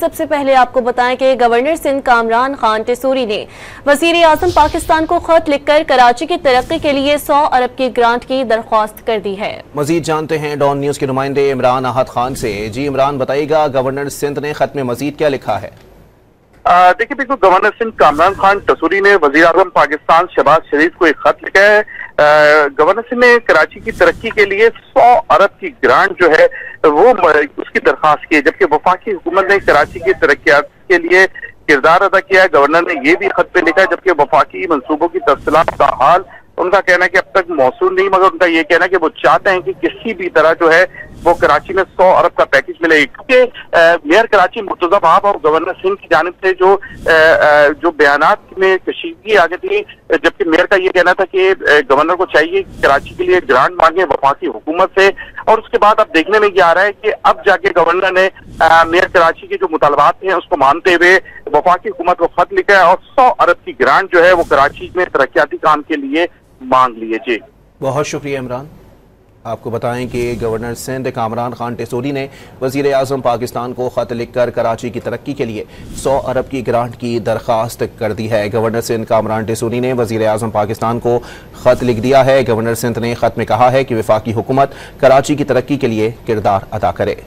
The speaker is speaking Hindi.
सबसे पहले आपको बताएं कि गवर्नर सिंध कामरान खान टेसूरी ने वजीर आजम पाकिस्तान को खत लिखकर कराची की तरक्की के लिए 100 अरब की ग्रांट की दरख्वास्त कर दी है। मजीद जानते हैं डॉन न्यूज के नुमाइंदे इमरान अहद खान से। जी इमरान, बताइएगा गवर्नर सिंध ने खत में मजीद क्या लिखा है? देखिए बिल्कुल, गवर्नर सिंध कामरान खान टेसूरी ने वजीर आजम पाकिस्तान शहबाज शरीफ को एक खत लिखा है। गवर्नर सिंह ने कराची की तरक्की के लिए 100 अरब की ग्रांट जो है वो उसकी दरख्वास्त की है, जबकि वफाकी हुकूमत ने कराची की तरक्यात के लिए किरदार अदा किया है। गवर्नर ने ये भी खत पे लिखा है, जबकि वफाकी मंसूबों की तफसीलात का हाल उनका कहना है कि अब तक मौसूल नहीं, मगर उनका ये कहना है कि वो चाहते हैं कि किसी भी तरह जो है वो कराची में 100 अरब का पैकेज मिले, क्योंकि मेयर कराची मुर्तजा वहाब और गवर्नर सिंह की जानिब से जो बयानात में कशीदगी आ गई थी, जबकि मेयर का ये कहना था कि गवर्नर को चाहिए कि कराची के लिए ग्रांट मांगे वफाकी हुकूमत से। और उसके बाद अब देखने में ये आ रहा है कि अब जाके गवर्नर ने मेयर कराची के जो मुतालबात हैं उसको मानते हुए वफाकी हुकूमत को खत लिखा है और 100 अरब की ग्रांट जो है वो कराची में तरक्याती काम के लिए मांग लिए। जी बहुत शुक्रिया इमरान। आपको बताएं कि गवर्नर सिंध कामरान खान टेसूरी ने वजीर आजम पाकिस्तान को खत लिखकर कराची की तरक्की के लिए 100 अरब की ग्रांट की दरख्वास्त कर दी है। गवर्नर सिंध कामरान टेसूरी ने वजीर आजम पाकिस्तान को खत लिख दिया है। गवर्नर सिंध ने खत में कहा है कि वफाकी हुकूमत कराची की तरक्की के लिए किरदार अदा करे।